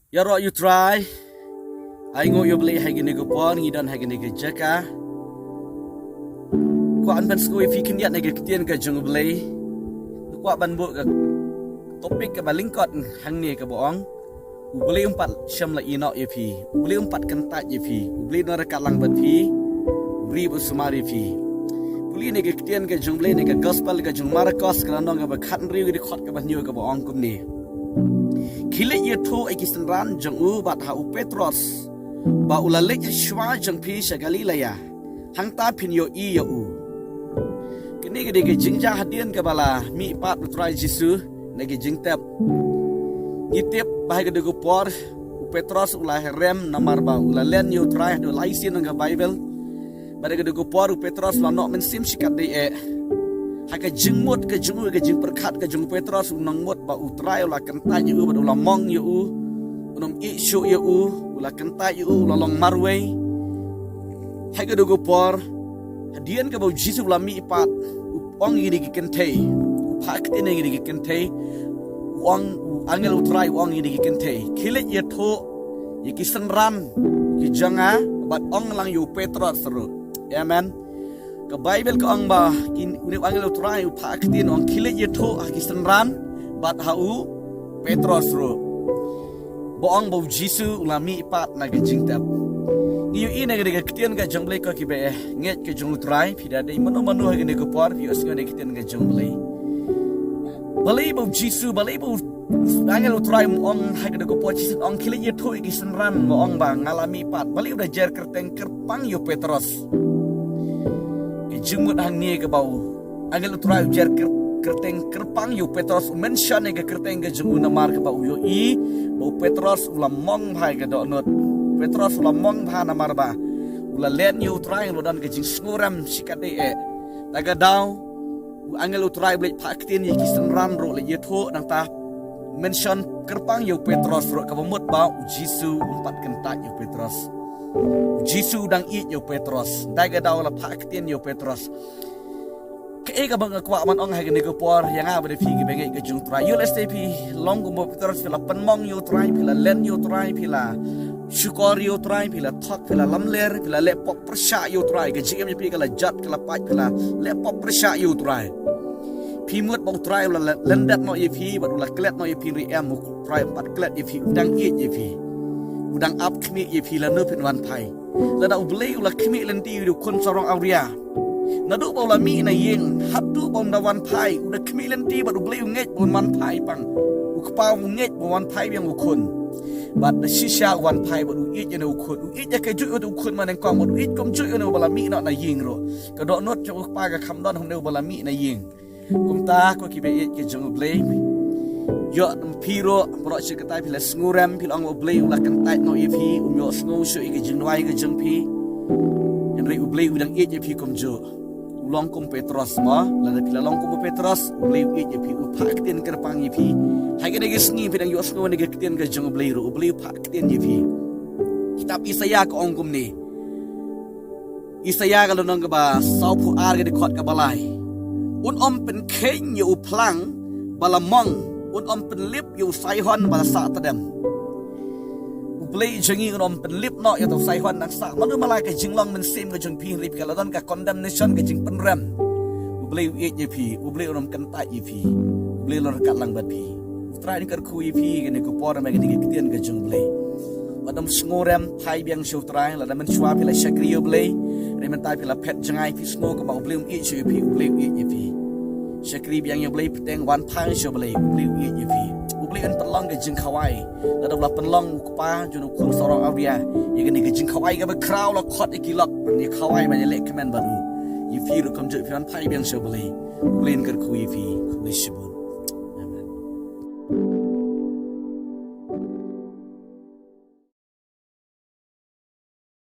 Ya ro you try. Ai ngo you beli hai gini kupon ngidan hai gini ke jaka. Ko an ban skui fi kindiat ne ke tien ke jung beli. Ko ban bu ke topik ke balingkot hang ni ke boong. Beli empat syam la inok ye fi. Beli empat kentat ye fi. Beli nora kalang bat fi. Beri busumari fi. Beli ne ke tien ke jung beli ne ke gospel ke jung Marcos ke nong ke bakhan riu ke khot ke ban nyu ke boong kum ni. Kile ye tho ekisenran jeng u bat ha u Petros ba ulalek shwa jeng pi sha Galilea hang ta phin yo i yo u kini gede ke jingja hadian ke bala mi pat utrai Jesu nege jingtep ngitip bah gede go por u Petros ulah rem namar ba ulalen yo trai do laisin nga Bible ba gede go por u Petros la no men sim sikat de e haka jingmut ke jungu ke jing perkat ke jung Petros unang mut ba utrai la kentai yu ba ulah mong yu unom i shu yu ulah kentai yu ulah long marway haka do go por hadian ke ba Jesu la mi pat ong ini ke kentei pak ini ini ke kentei ong angel utrai ong ini ke kentei kilet ye tho ye kisenran ki janga bat ong lang yu Petros seru amen ke Bible ke ang ba kin uni angel utrai pak tin ong kilet ye tho kisenran bat hau Petros ro boong bo Jesu ulami pat na ke jingtap niyo ina gede ketien ka jongle ko kibe nget ke jong utrai pida dei mano gede ko por pi os ngene ketien ka jongle balai bo Jesu balai bo angel utrai ong ha gede ko por Jesu ong kilet ye tho kisenran mo ong ba ngalami pat balai udah jar kerteng kerpang yo Petros jumut hang ni ke bau angel utrai jar kerteng kerpang yo Petros mention ke kerteng ke jungu namar ke bau yo i bau Petros ulam mong bhai ke donot Petros ulam mong bha namar ba ula len yo utrai lo dan ke jing snguram sikat de e taga daw angel utrai blek paktin ye kisenran ro le ye tho nang ta mention kerpang yo Petros ro ka mut ba Jesu umpat kentat yo Petros Jesu dang i yo Petros taga daw la paktin yo Petros ke ga bang kwa man ong ha ge ko por yang a ba de fi ge benge ke jung trai yo stp long go Petros pila penmong yo trai pila len yo trai pila syukor yo trai pila thok pila lamler pila le pop persha yo trai ke jim pi kala jat kala pat pila le pop persha yo trai pi mut bong trai la lendat no ye pi ba la klet no ye pi ri em trai pat klet ye pi dang i ye pi udang ap khmi ye pi la no pen wan pai la da ublei ula khmi len ti du kon sorong auria na du ba la mi na yin hat du bong da wan pai udah khmi len ti ba ublei nget bon wan pai pang u kpa nget bon wan pai yang u kon bat da shisha wan pai ba u i je no kon u i je ke ju u kon man kong u i kom ju no ba la mi na yin ro ka do not ju pa ga kham don hong no ba la mi na yin kum ta ko ki be ke jong ublei yo piro pro che ka tai pila snguram pila ong ublei ula kan tai no ye pi yo sngu shu i ke jing wai ke jing pi en rei ublei udang i je pi kom jo ulong kum Petros ma la da pila long kum Petros ublei i je pi u pak tin kerpang ye pi hai ke ne sngi pidang yo sngu ne ke tin ke jong ublei ro ublei pak tin ye pi kitab Isaya ko ong kum ni Isaya ka lonong ka ba sau pu ar ke de khot ka balai un om pen khen yo plang balamong un om pen lip yo sai hon bala sa tadam ublei jengi un om pen lip no yo to sai hon nak sa manu malai ka jinglong men sim ka jung pi rip ka ladon ka condemnation ka jing pen ram ublei ye ye pi ublei un om kan ta ye pi ublei lor ka lang bat pi trai ni kar khu ye pi ke ne ko por ma ke ni ke tien ka jung blei badam sngoram thai biang show trai la man chwa pi la shakri yo blei remen tai pi la pet jangai pi sngo ka ba ublei ye chu pi ublei ye pi Syakri biang yo blei peteng wan phang sho blei blei ye pi ublei an penlong ke jing khawai la da la penlong pa junu khung sorong avia ye ke ni ke jing khawai ka ba kraw la khot ikilok ni khawai ma ye le kemen baru ye pi ru kam je pi wan phai biang sho blei blei an kar khu ye pi blei shibu